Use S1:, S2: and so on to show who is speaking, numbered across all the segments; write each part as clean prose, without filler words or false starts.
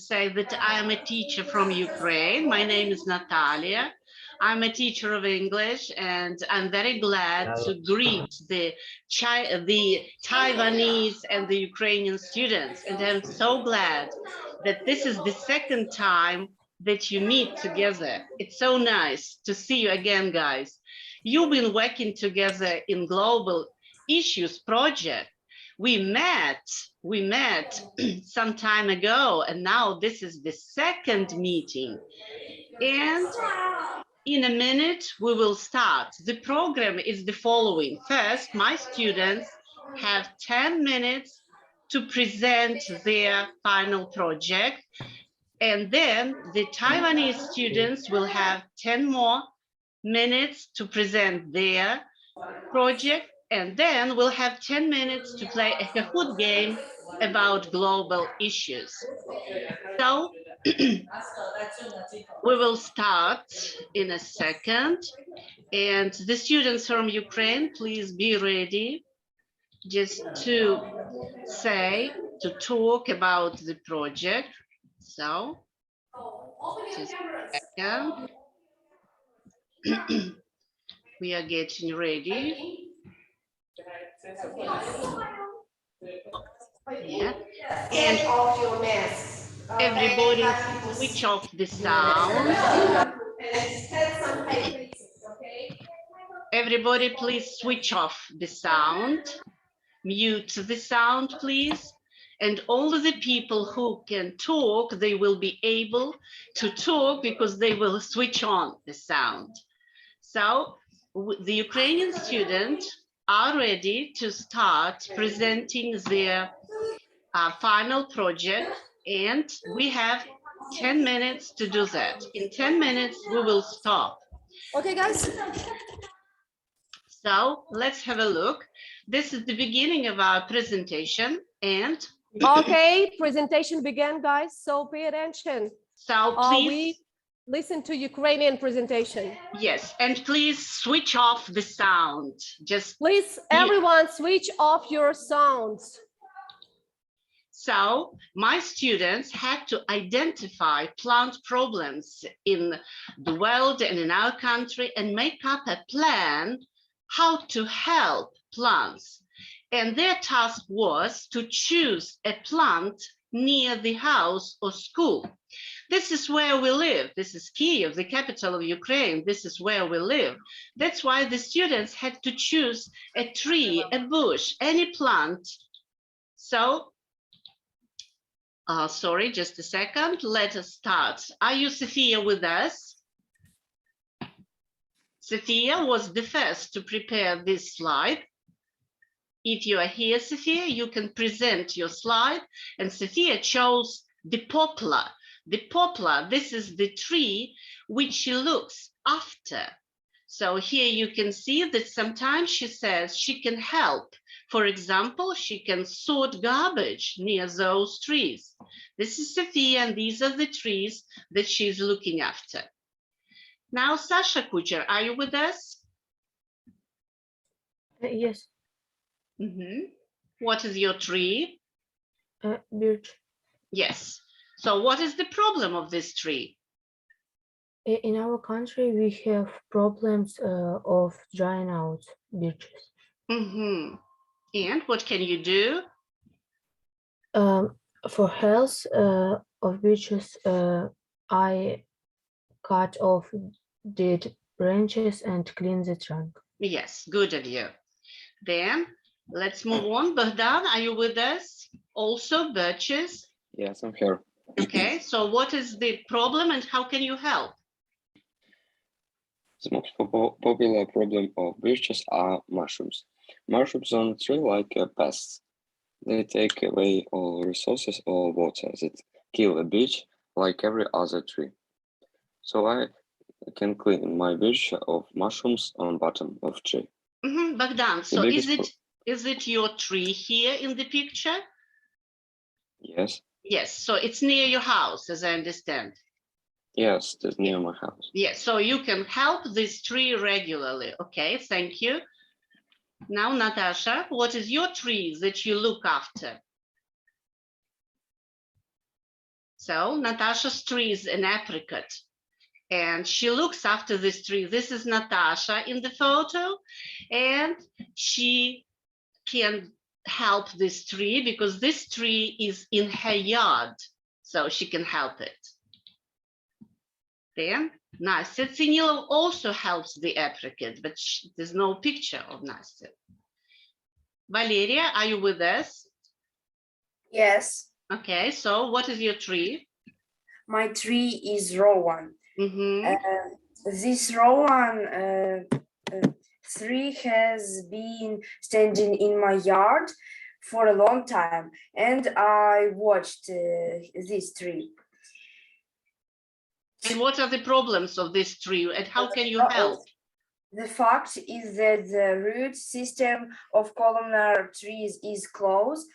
S1: say that I am a teacher from Ukraine. My name is Natalia. I'm a teacher of English, and I'm very glad to greet the Taiwanese and the Ukrainian students. And I'm so glad that this is the second time that you meet together. It's so nice to see you again, guys. You've been working together in Global Issues Project. We met some time ago, and now this is the second meeting. And in a minute, we will start. The program is the following. First, my students have 10 minutes to present their final project. And then the Taiwanese students will have 10 more minutes to present their project. And then we'll have 10 minutes to play a Kahoot game about global issues. So we will start in a second. And the students from Ukraine, please be ready just to talk about the project. So just a second. We are getting ready. Yeah. And everybody switch off the sound. Everybody please switch off the sound. Mute the sound, please. And all of the people who can talk, they will be able to talk because they will switch on the sound. So the Ukrainian students are ready to start presenting their final project, and we have 10 minutes to do that. In 10 minutes, we will stop.
S2: Okay, guys.
S1: So let's have a look. This is the beginning of our presentation, and
S2: okay, presentation began, guys. So pay attention.
S1: So please
S2: we listen to Ukrainian presentation.
S1: Yes, and please switch off the sound. Just
S2: please, everyone, switch off your sounds.
S1: So my students had to identify plant problems in the world and in our country and make up a plan how to help plants. And their task was to choose a plant near the house or school. This is where we live. This is Kyiv, the capital of Ukraine. This is where we live. That's why the students had to choose a tree, a bush, any plant. So, sorry, just a second. Let us start. Are you, Sophia, with us? Sophia was the first to prepare this slide. If you are here, Sophia, you can present your slide. And Sophia chose the poplar. The poplar, this is the tree which she looks after. So here you can see that sometimes she says she can help. For example, she can sort garbage near those trees. This is Sophia, and these are the trees that she's looking after. Now, Sasha Kucher, are you with us?
S3: Yes.
S1: Mm-hmm. What is your tree?
S3: Birch.
S1: Yes. So what is the problem of this tree?
S3: In our country, we have problems of drying out birches.
S1: Mm-hmm. And what can you do?
S3: For health of birches, I cut off dead branches and clean the trunk.
S1: Yes, good of you. Then let's move on. Bogdan, are you with us? Also birches?
S4: Yes, I'm here.
S1: Okay, so what is the problem and how can you help?
S4: The most popular problem of birches are mushrooms. Mushrooms on the tree like pests. They take away all resources or water that kill a birch like every other tree. So I can clean my birch of mushrooms on bottom of tree.
S1: Mm-hmm. Bogdan, so is it your tree here in the picture?
S4: Yes.
S1: Yes, so it's near your house, as I understand.
S4: Yes, it's near my house.
S1: Yes, so you can help this tree regularly. Okay, thank you. Now, Natasha, what is your tree that you look after? So Natasha's tree is an apricot, and she looks after this tree. This is Natasha in the photo, and she can help this tree because this tree is in her yard, so she can help it. Then Nastya Tsinilov also helps the apricot, but there's no picture of Nastya. Valeria, are you with us?
S5: Yes,
S1: Okay, so what is your tree?
S5: my tree is Rowan.
S1: Mhm.
S5: This Rowan tree has been standing in my yard for a long time, and I watched this tree.
S1: And what are the problems of this tree and how can you help?
S5: The fact is that the root system of columnar trees is close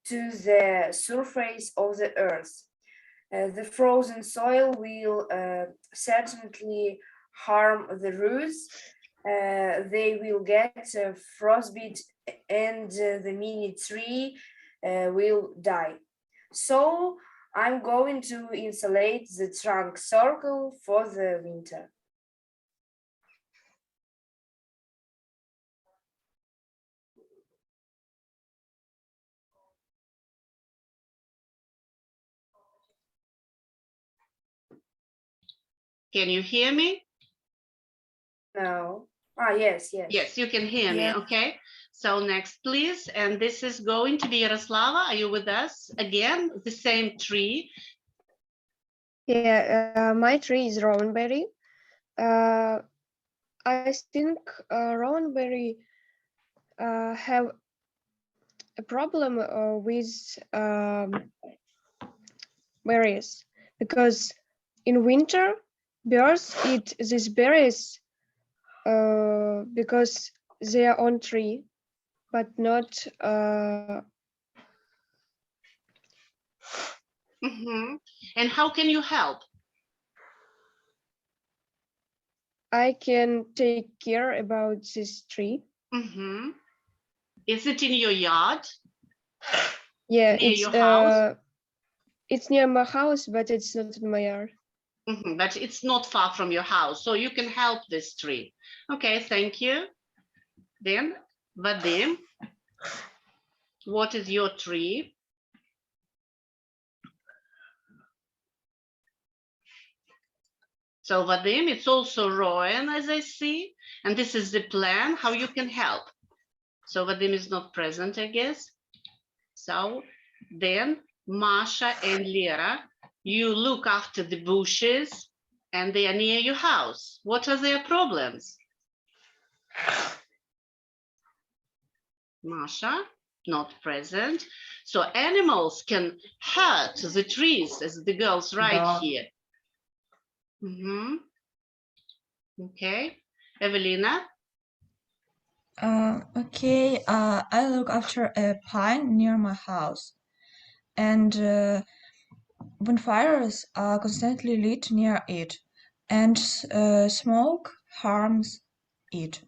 S5: to the surface of the earth. The frozen soil will certainly harm the roots. They will get frostbite and the mini tree will die. So I'm going to insulate the trunk circle for the winter.
S1: Can you hear me?
S5: No. Yes.
S1: Yes, you can hear me,
S5: Yeah.
S1: okay? So next, please, and this is going to be Yaroslava. Are you with us? Again, the same tree.
S6: Yeah, my tree is rowanberry. I think rowanberry have a problem with berries because in winter birds eat these berries because they are on tree, but not
S1: Mhm. And how can you help?
S6: I can take care about this tree.
S1: Mhm. Is it in your yard?
S6: Yeah,
S1: Near your house?
S6: it's near my house, but it's not in my yard.
S1: Mhm, but it's not far from your house, so you can help this tree. Okay, thank you. Then, Vadim, what is your tree? So Vadim, it's also Rowan, as I see, and this is the plan, how you can help. So Vadim is not present, I guess. So then Masha and Lera, you look after the bushes and they are near your house. What are their problems? Masha, not present. So animals can hurt the trees, as the girls write here. Mhm. Okay, Evelina.
S7: Okay, I look after a pine near my house, and bonfires are constantly lit near it, and smoke harms it.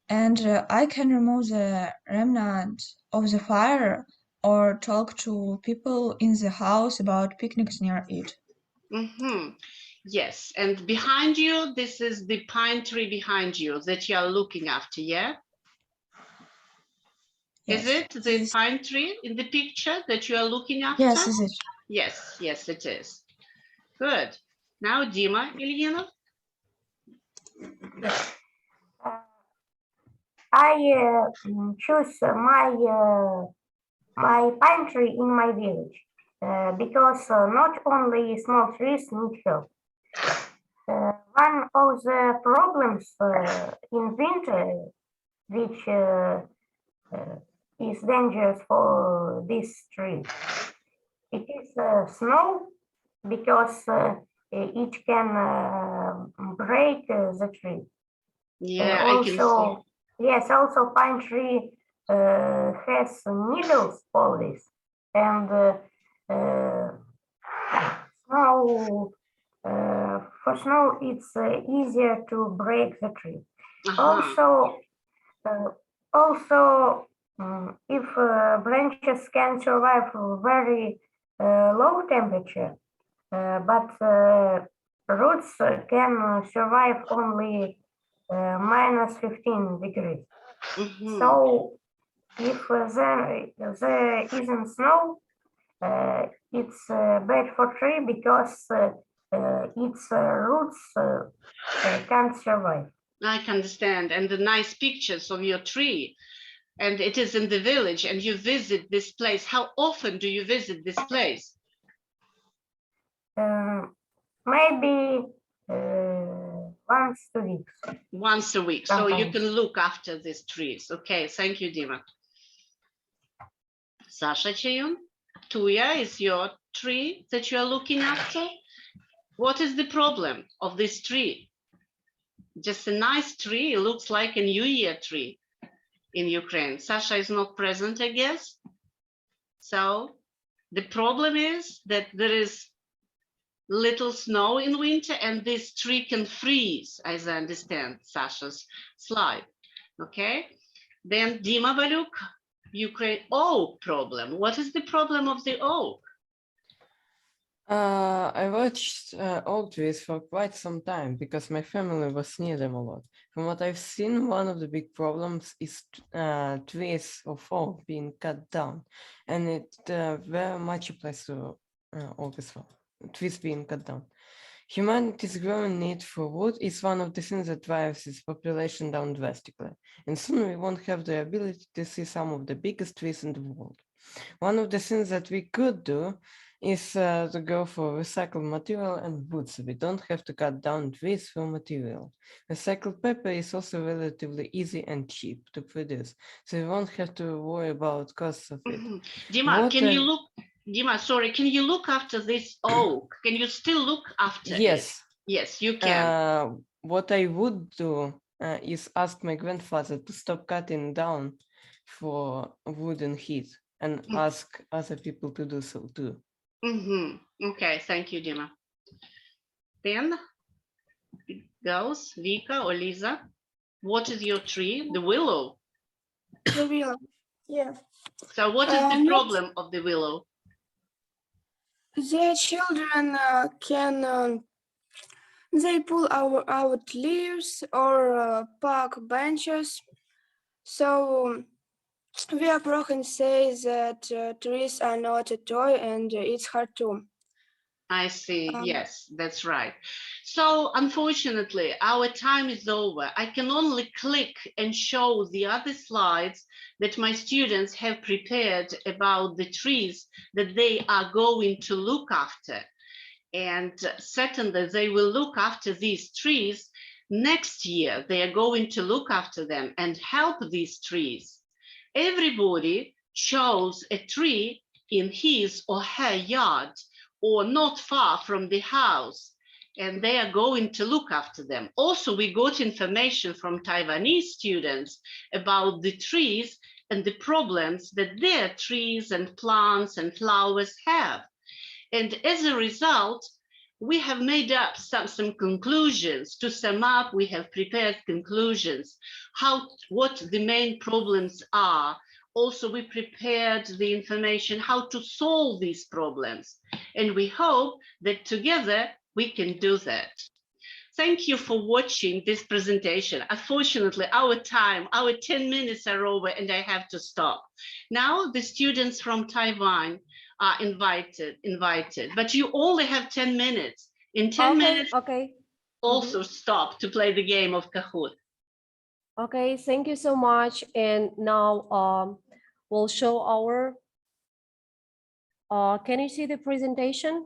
S7: And I can remove the remnant of the fire or talk to people in the house about picnics near it.
S1: Mhm. Yes, and behind you, this is the pine tree behind you that you are looking after, yeah? Is
S7: Yes,
S1: it the pine tree in the picture that you are looking after?
S7: yes, is it?
S1: Yes, it is. Good. Now, Dima Ilyinov.
S8: I choose my pine tree in my village because not only small trees need help. One of the problems in winter, which is dangerous for this tree, it is snow because it can break the tree.
S1: Yeah, I can see.
S8: Also, yes, also pine tree has needles always, and snow for snow it's easier to break the tree. Also, uh, also if branches can survive very low temperature, but roots can survive only minus 15 degrees.
S1: Mhm.
S8: So if there isn't snow, it's bad for tree because its roots can't survive.
S1: I can understand. And the nice pictures of your tree. And it is in the village and you visit this place. How often do you visit this place?
S8: Maybe once a week.
S1: Once a week. So you
S8: Sometimes.
S1: can look after these trees. Okay, thank you, Dima. Sasha Cheyun, Tuya is your tree that you are looking after. What is the problem of this tree? Just a nice tree. It looks like a New Year tree in Ukraine. Sasha is not present, I guess. So the problem is that there is little snow in winter and this tree can freeze, as I understand Sasha's slide. Okay, then Dima Valuk, Ukraine oak problem. What is the problem of the oak?
S9: I watched oak trees for quite some time because my family was near them a lot. From what I've seen, one of the big problems is trees of oak being cut down, and it very much applies to oak as well. Trees being cut down. Humanity's growing need for wood is one of the things that drives its population down drastically, and soon we won't have the ability to see some of the biggest trees in the world. One of the things that we could do is to go for recycled material and wood, so we don't have to cut down trees for material. Recycled paper is also relatively easy and cheap to produce, so we won't have to worry about costs of it.
S1: Dima,
S9: What
S1: can you
S9: I-
S1: look? Dima, sorry, can you look after this oak? Can you still look after it?
S9: Yes,
S1: Yes, you can.
S9: what I would do is ask my grandfather to stop cutting down for wood and heat, and ask other people to do so too.
S1: Okay, thank you, Dima. Then it goes Vika or Lisa. What is your tree? The willow.
S10: The willow, yeah.
S1: So what is the
S10: Not-
S1: problem of the willow?
S10: The children can they pull out leaves or park benches. So we often say that trees are not a toy and it's hard to.
S1: I see. Yes, that's right. So unfortunately, our time is over. I can only click and show the other slides that my students have prepared about the trees that they are going to look after. And certainly they will look after these trees. Next year, they are going to look after them and help these trees. Everybody chose a tree in his or her yard or not far from the house, and they are going to look after them. Also, we got information from Taiwanese students about the trees and the problems that their trees and plants and flowers have. And as a result, we have made up some conclusions. To sum up, we have prepared conclusions, what the main problems are. Also, we prepared the information how to solve these problems. And we hope that together we can do that. Thank you for watching this presentation. Unfortunately, our 10 minutes are over and I have to stop. Now the students from Taiwan are invited, but you only have 10 minutes. In 10 minutes,
S2: Okay.
S1: also stop to play the game of Kahoot.
S2: Okay, thank you so much. And now we'll show our, can you see the presentation?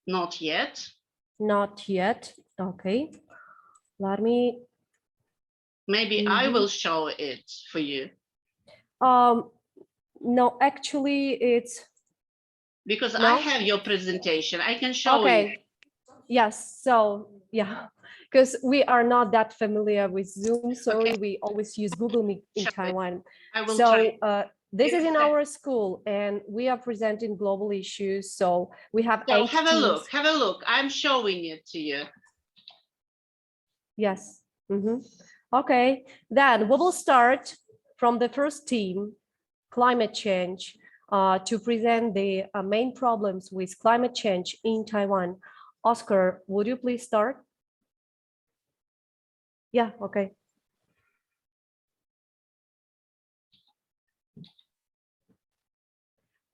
S1: Not yet.
S2: Not yet. Okay, let me.
S1: Maybe I will show it for you.
S2: No, actually it's.
S1: Because
S2: No?
S1: I have your presentation, I can show you.
S2: Okay, yes, so yeah, because we are not that familiar with Zoom, so
S1: Okay.
S2: we always use Google Meet in
S1: Shall I-
S2: Taiwan.
S1: I will
S2: So
S1: try.
S2: this is in
S1: Yes.
S2: our school and we are presenting global issues. So we have
S1: So
S2: 8
S1: have a
S2: teams.
S1: look, have a look. I'm showing it to you.
S2: Yes. Okay, then we will start from the first team, climate change. to present the main problems with climate change in Taiwan. Oscar, would you please start? Yeah, okay.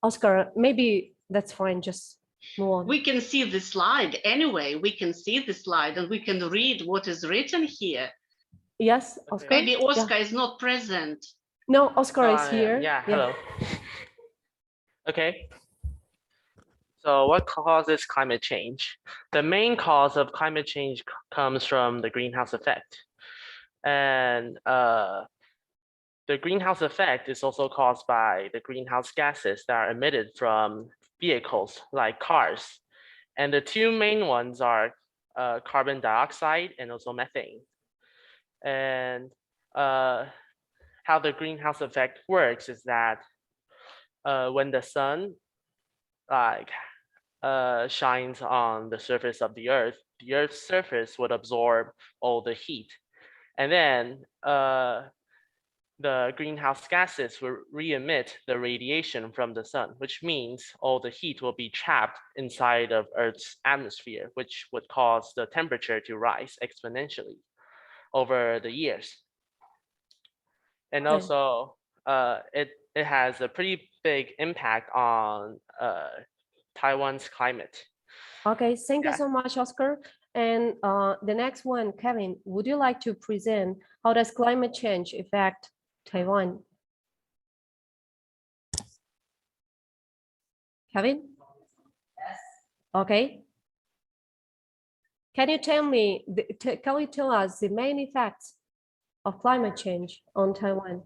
S2: Oscar, maybe that's fine, just move on.
S1: We can see the slide anyway. We can see the slide and we can read what is written here.
S2: Yes, Oscar?
S1: Maybe Oscar
S2: Yeah.
S1: is not present.
S2: No, Oscar is here.
S11: Yeah, hello. Okay. So what causes climate change? The main cause of climate change comes from the greenhouse effect. And the greenhouse effect is also caused by the greenhouse gases that are emitted from vehicles like cars. And the two main ones are carbon dioxide and also methane. And how the greenhouse effect works is that when the sun shines on the surface of the Earth's surface would absorb all the heat. And then the greenhouse gases will re-emit the radiation from the sun, which means all the heat will be trapped inside of Earth's atmosphere, which would cause the temperature to rise exponentially over the years. And also, it has a pretty big impact on Taiwan's climate.
S2: Okay, thank you so much, Oscar. And the next one, Kevin, would you like to present how does climate change affect Taiwan? Kevin? Yes. Okay. Can you tell me, can you tell us the main effects of climate change on Taiwan?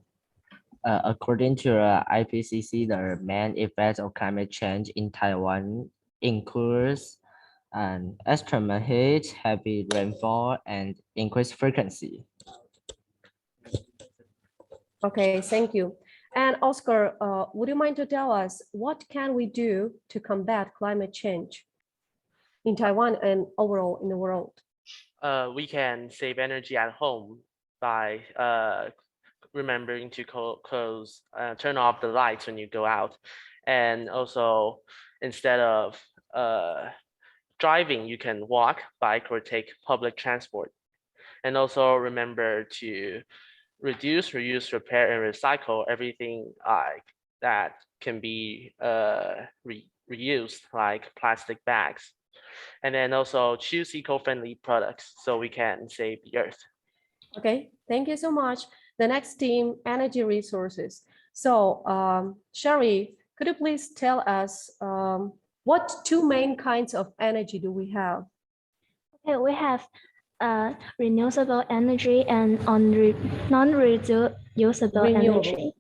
S12: According to IPCC, the main effects of climate change in Taiwan includes an extreme heat, heavy rainfall, and increased frequency.
S2: Okay, thank you. And Oscar, would you mind to tell us what can we do to combat climate change in Taiwan and overall in the world?
S11: We can save energy at home by remembering to turn off the lights when you go out. And also, instead of driving, you can walk, bike, or take public transport. And also remember to reduce, reuse, repair, and recycle everything that can be reused, like plastic bags. And then also choose eco-friendly products so we can save the earth.
S2: Okay, thank you so much. The next team, energy resources. So Sherry, could you please tell us what two main kinds of energy do we have?
S13: Okay, we have renewable energy and non-reusable energy.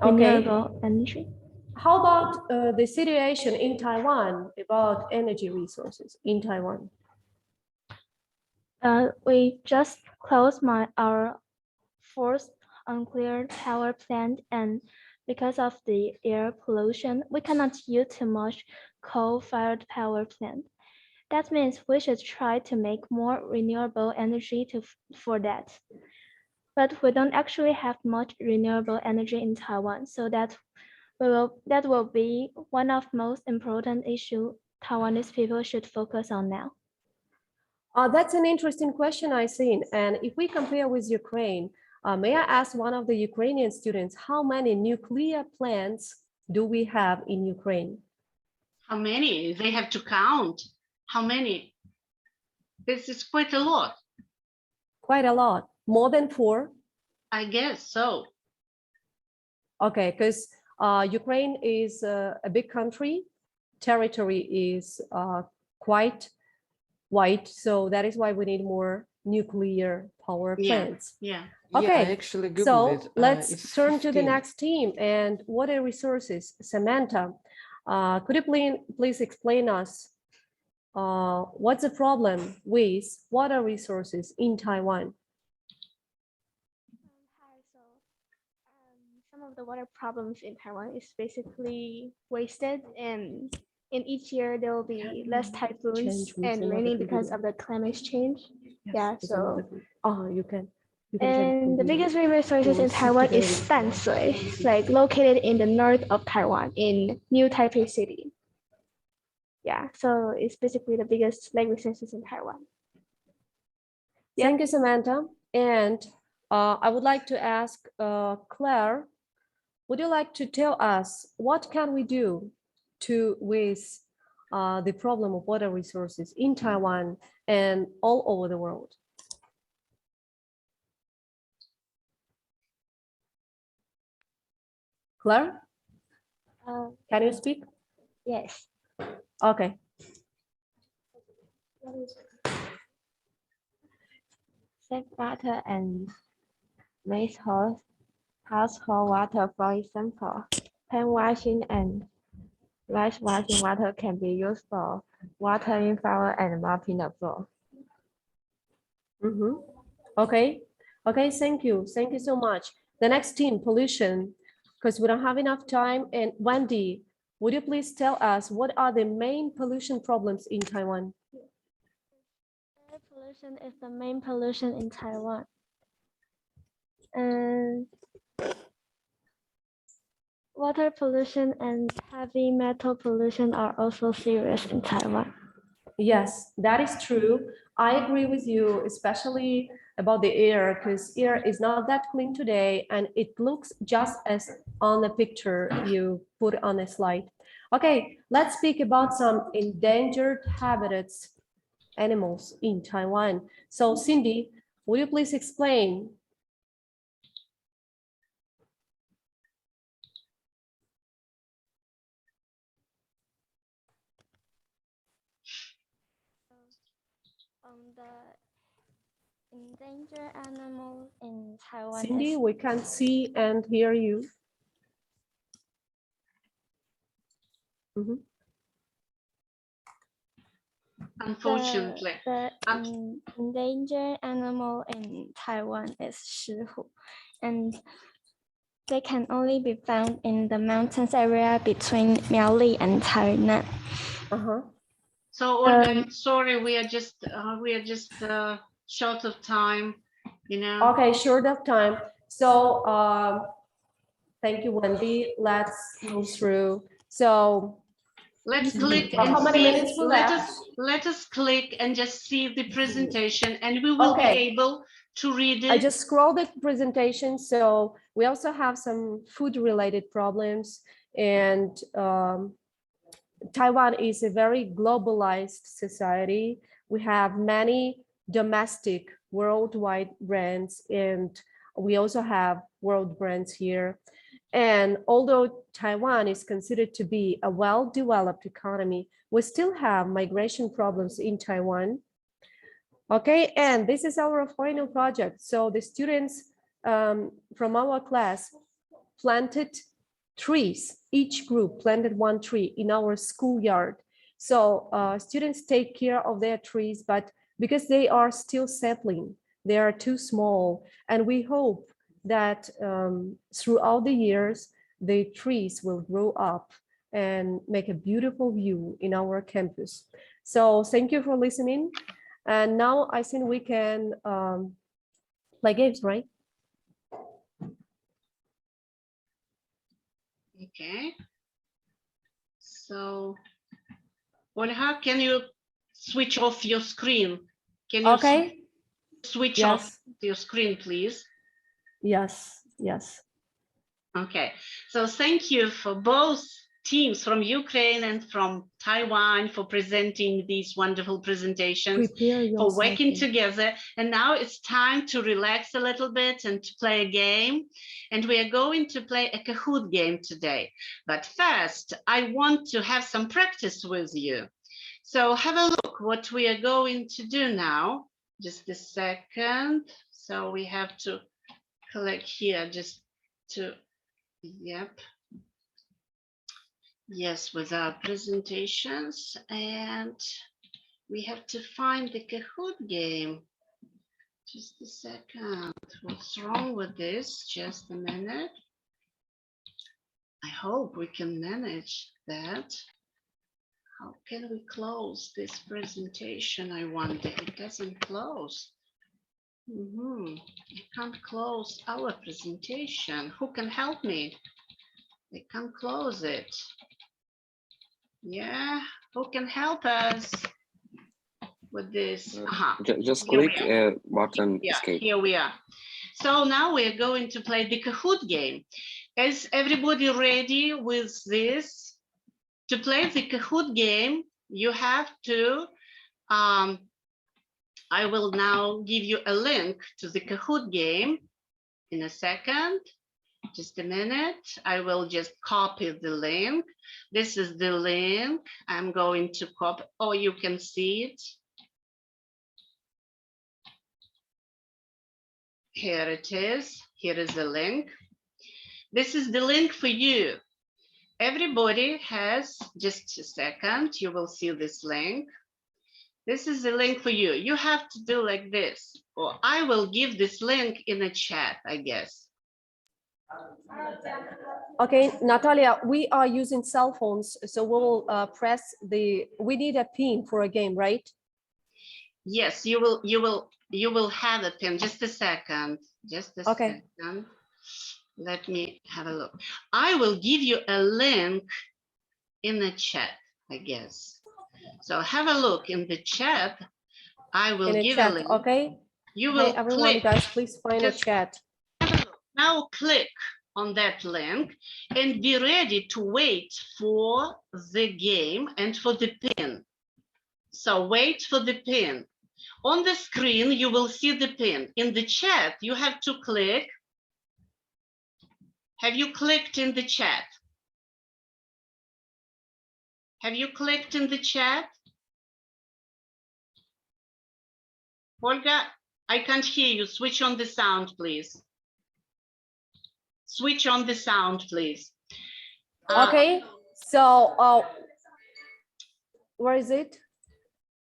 S2: Okay.
S13: Renewable energy.
S2: How about the situation in Taiwan about energy resources in Taiwan?
S13: We just closed our fourth unclear power plant, and because of the air pollution, we cannot use too much coal-fired power plant. That means we should try to make more renewable energy for that. But we don't actually have much renewable energy in Taiwan, so that will be one of most important issues Taiwanese people should focus on now.
S2: That's an interesting question I've seen. And if we compare with Ukraine, may I ask one of the Ukrainian students, how many nuclear plants do we have in Ukraine?
S1: How many? They have to count. How many? This is quite a lot.
S2: Quite a lot. More than 4?
S1: I guess so.
S2: Okay, because Ukraine is a big country. Territory is quite wide, so that is why we need more nuclear power plants.
S1: Yeah.
S2: Okay,
S9: I actually Googled
S2: so
S9: it.
S2: let's
S9: It's
S2: turn to the
S9: 15.
S2: next team. And water resources, Samantha, could you please explain us what's the problem with water resources in Taiwan?
S13: Hi, so some of the water problems in Taiwan is basically wasted, and in each year there will be less typhoons and raining because of the climate change. Yeah, so
S2: you can.
S13: And the biggest river sources in Taiwan is Danshui, like located in the north of Taiwan in New Taipei City. Yeah, so it's basically the biggest lake resources in Taiwan.
S2: Thank you, Samantha. And I would like to ask Claire, would you like to tell us what can we do with the problem of water resources in Taiwan and all over the world? Claire, can you speak?
S13: Yes.
S2: Okay.
S13: Save water and household water, for example, hand washing and rice washing water can be used for watering flower and mopping the floor.
S2: Okay. Okay, thank you. Thank you so much. The next team, pollution, because we don't have enough time. And Wendy, would you please tell us what are the main pollution problems in Taiwan?
S13: Air pollution is the main pollution in Taiwan. And water pollution and heavy metal pollution are also serious in Taiwan.
S2: Yes, that is true. I agree with you, especially about the air, because air is not that clean today, and it looks just as on the picture you put on a slide. Okay, let's speak about some endangered habitats animals in Taiwan. So Cindy, will you please explain?
S13: The endangered animals in Taiwan.
S2: Cindy, we can't see and hear you.
S1: Unfortunately.
S13: The endangered animal in Taiwan is shihu, and they can only be found in the mountains area between Miaoli and Tainan.
S1: So Olga, sorry, we are just short of time, you know.
S2: Okay, short of time. So thank you, Wendy. Let's move through. So
S1: let's click and
S2: how many minutes we left?
S1: Let us click and just see the presentation, and we will be able to read it.
S2: I just scrolled the presentation. So we also have some food related problems, and Taiwan is a very globalized society. We have many domestic worldwide brands, and we also have world brands here. And although Taiwan is considered to be a well-developed economy, we still have migration problems in Taiwan. Okay, and this is our final project. So the students from our class planted trees. Each group planted one tree in our schoolyard. So students take care of their trees, but because they are still settling, they are too small. And we hope that throughout the years, the trees will grow up and make a beautiful view in our campus. So thank you for listening. And now I think we can play games, right?
S1: Okay. So, well, how can you switch off your screen? Can you switch off your screen, please?
S2: Yes, yes.
S1: Okay, so thank you for both teams from Ukraine and from Taiwan for presenting these wonderful presentations, for working together. And now it's time to relax a little bit and to play a game. And we are going to play a Kahoot game today. But first, I want to have some practice with you. So have a look what we are going to do now. Just a second. So we have to click here just to, yep. Yes, with our presentations, and we have to find the Kahoot game. Just a second. What's wrong with this? Just a minute. I hope we can manage that. How can we close this presentation? I wonder. It doesn't close. I can't close our presentation. Who can help me? I can't close it. Yeah, who can help us with this?
S4: Just
S1: Here we
S4: click
S1: are.
S4: button
S1: Yeah,
S4: escape.
S1: here we are. So now we're going to play the Kahoot game. Is everybody ready with this? To play the Kahoot game, you have to, I will now give you a link to the Kahoot game in a second. Just a minute. I will just copy the link. This is the link. I'm going to copy. Oh, you can see it. Here it is. Here is the link. This is the link for you. Everybody has, just a second, you will see this link. This is the link for you. You have to do like this, or I will give this link in a chat, I guess.
S2: Okay, Natalia, we are using cell phones, so we'll press we need a pin for a game, right?
S1: Yes, you will have a pin. Just a second. Just a second. Let me have a look. I will give you a link in the chat, I guess. So have a look in the chat. I will give a link.
S2: Okay.
S1: You will
S2: everyone,
S1: click.
S2: guys, please find a chat.
S1: Now click on that link and be ready to wait for the game and for the pin. So wait for the pin. On the screen, you will see the pin. In the chat, you have to click. Have you clicked in the chat? Have you clicked in the chat? Olga, I can't hear you. Switch on the sound, please. Switch on the sound, please.
S2: Okay, so where is it?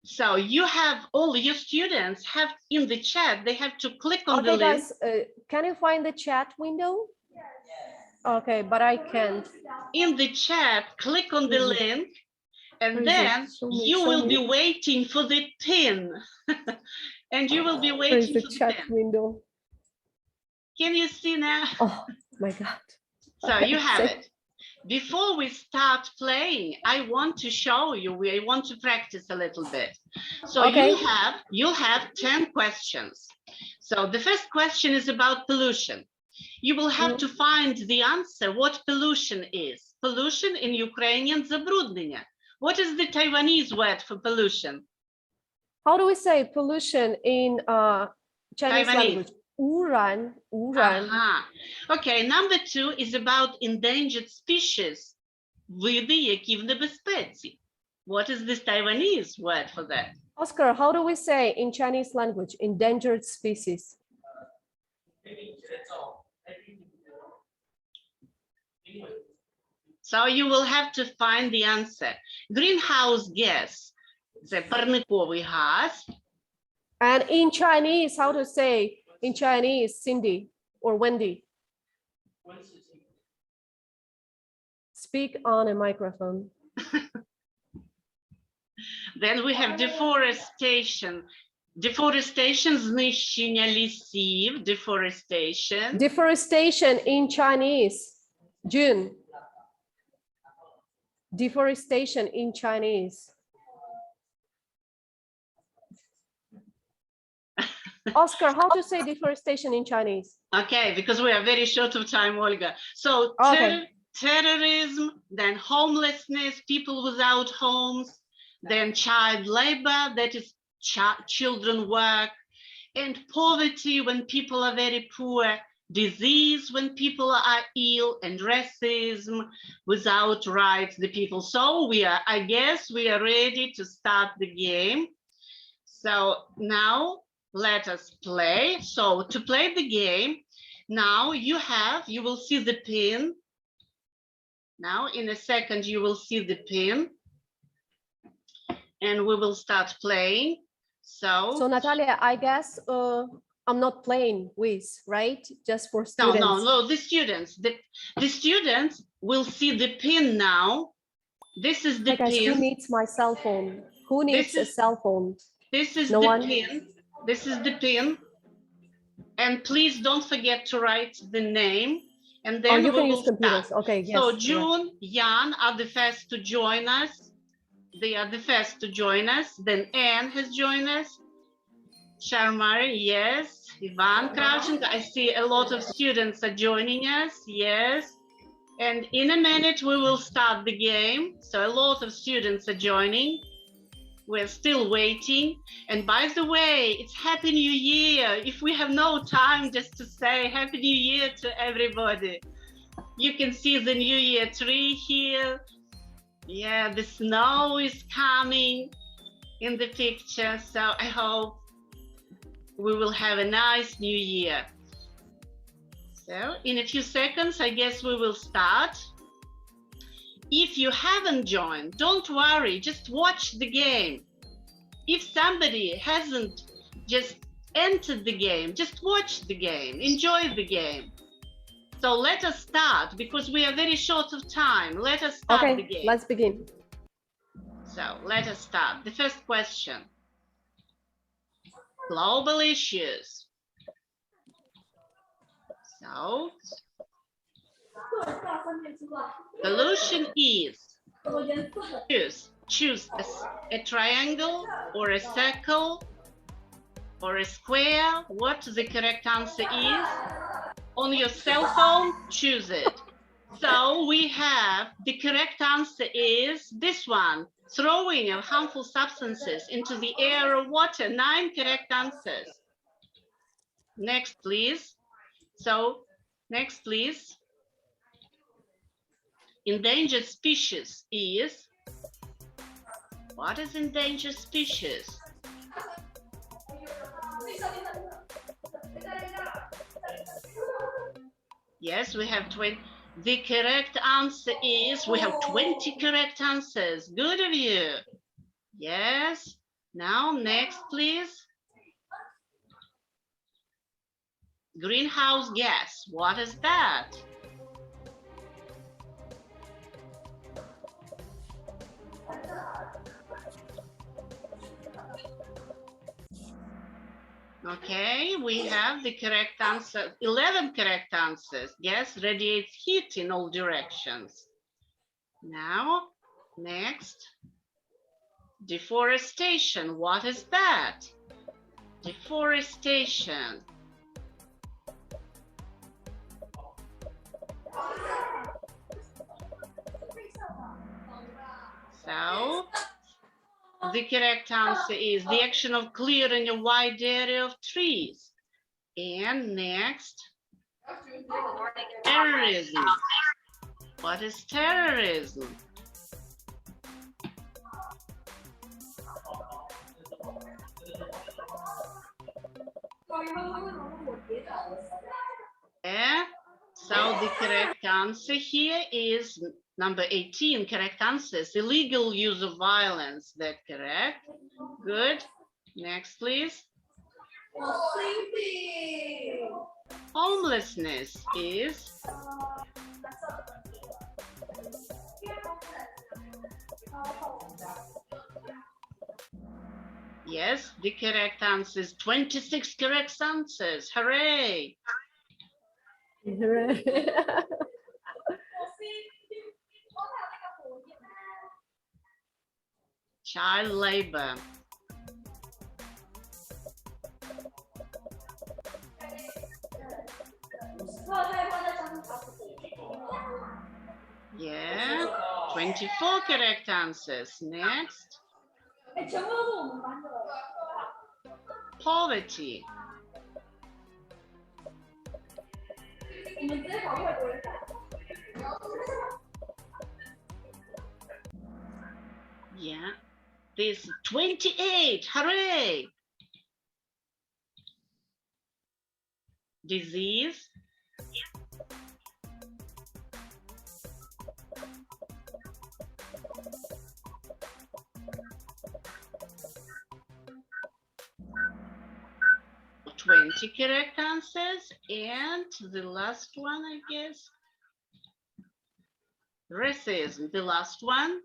S1: So you have all your students have in the chat, they have to click on the link.
S2: Okay, guys, can you find the chat window? Okay, but I can't.
S1: In the chat, click on the link, and then you will be waiting for the pin. And you will be waiting for the
S2: chat
S1: pin.
S2: window.
S1: Can you see now?
S2: Oh my God.
S1: So you have it. Before we start playing, I want to show you, I want to practice a little bit. So you'll have 10 questions. So the first question is about pollution. You will have to find the answer, what pollution is. Pollution in Ukrainian, забруднення. What is the Taiwanese word for pollution?
S2: How do we say pollution in Chinese language? Uran.
S1: Okay, number 2 is about endangered species. Види, які в небезпеці. What is the Taiwanese word for that?
S2: Oscar, how do we say in Chinese language endangered species?
S1: So you will have to find the answer. Greenhouse gas, the парниковий газ.
S2: And in Chinese, how to say in Chinese, Cindy or Wendy? Speak on a microphone.
S1: Then we have deforestation. Deforestation, знищення лісів, deforestation.
S2: Deforestation in Chinese, June. Deforestation in Chinese. Oscar, how to say deforestation in Chinese?
S1: Okay, because we are very short of time, Olga. So terrorism, then homelessness, people without homes, then child labor, that is children work, and poverty when people are very poor, disease when people are ill, and racism without rights, the people. So I guess we are ready to start the game. So now let us play. So to play the game, now you will see the pin. Now in a second, you will see the pin. And we will start playing. So
S2: Natalia, I guess I'm not playing with, right? Just for students.
S1: No, the students. The students will see the pin now. This is the pin.
S2: Who needs my cell phone? Who needs a cell phone?
S1: This is
S2: no
S1: the
S2: one?
S1: pin. This is the pin. And please don't forget to write the name, and
S2: Oh,
S1: then
S2: you
S1: we
S2: can
S1: will
S2: use computers.
S1: start.
S2: Okay, yes.
S1: So
S2: yeah.
S1: June, Jan are the first to join us. They are the first to join us. Then Anne has joined us. Sharmari, yes. Ivan Kravchenko, I see a lot of students are joining us, yes. And in a minute, we will start the game. So a lot of students are joining. We're still waiting. And by the way, it's Happy New Year. If we have no time just to say Happy New Year to everybody. You can see the New Year tree here. Yeah, the snow is coming in the picture. So I hope we will have a nice New Year. So in a few seconds, I guess we will start. If you haven't joined, don't worry, just watch the game. If somebody hasn't just entered the game, just watch the game, enjoy the game. So let us start, because we are very short of time. Let us start the game.
S2: Okay, let's begin.
S1: So let us start. The first question. Global issues. So, solution is choose a triangle or a circle or a square. What the correct answer is. On your cell phone, choose it. So we have the correct answer is this one. Throwing of harmful substances into the air or water. 9 correct answers. Next, please. So, next, please. Endangered species is, what is endangered species? Yes, we have 20. The correct answer is, we have 20 correct answers. Good of you. Yes. Now, next, please. Greenhouse gas, what is that? Okay, we have the correct answer, 11 correct answers. Yes, radiates heat in all directions. Now, next, deforestation, what is that? Deforestation. So, the correct answer is the action of clearing a wide area of trees. And next, terrorism. What is terrorism? Yeah. So the correct answer here is number 18, correct answers. Illegal use of violence, that correct? Good. Next, please. Homelessness is yes, the correct answer is 26 correct answers. Hooray!
S2: Hooray.
S1: Child labor. Yeah, 24 correct answers. Next. Poverty. Yeah, this 28. Hooray! Disease. Twenty correct answers, and the last one, I guess. Racism, the last one.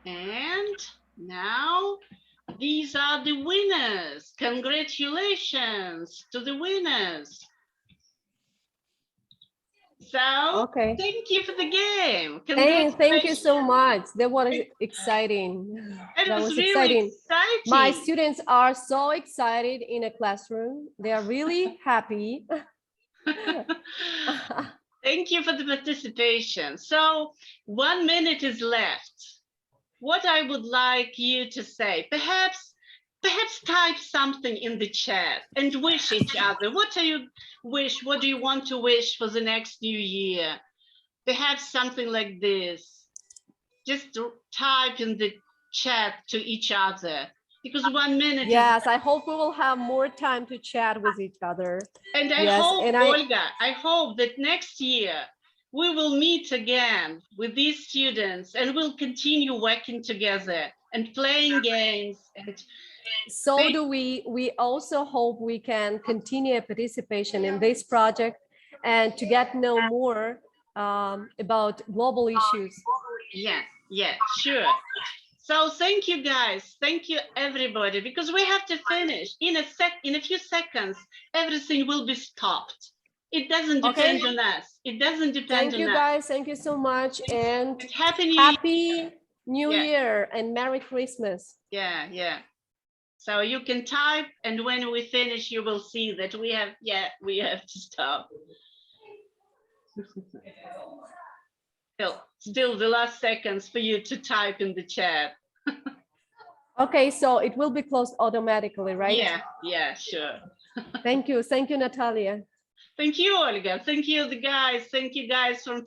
S1: And now these are the winners. Congratulations to the winners. So
S2: Okay.
S1: thank you for the game.
S2: Thank you so
S1: Congratulations.
S2: much. That was exciting.
S1: It
S2: That
S1: was
S2: was
S1: really
S2: exciting. My
S1: exciting.
S2: students are so excited in a classroom. They are really happy.
S1: Thank you for the participation. So 1 minute is left. What I would like you to say, perhaps type something in the chat and wish each other. What do you wish? What do you want to wish for the next new year? Perhaps something like this. Just type in the chat to each other, because 1 minute
S2: Yes,
S1: is.
S2: I hope we will have more time to chat with each other.
S1: And I
S2: Yes,
S1: hope,
S2: and
S1: Olga, I hope that next year we will meet again with these students and we'll continue working together and playing games. And
S2: so do we. We also hope we can continue participation in this project and to get know more about global issues.
S1: yeah, sure. So thank you guys, thank you everybody, because we have to finish in a few seconds. Everything will be stopped. It doesn't depend on us. It doesn't depend
S2: Thank
S1: on
S2: you
S1: us.
S2: guys. Thank you so much. And
S1: Happy
S2: New Year and Merry Christmas.
S1: Yeah. So you can type, and when we finish, you will see that we have to stop. Still the last seconds for you to type in the chat.
S2: Okay, so it will be closed automatically, right?
S1: Yeah, sure.
S2: Thank you, Natalia.
S1: Thank you, Olga. Thank you, the guys. Thank you guys from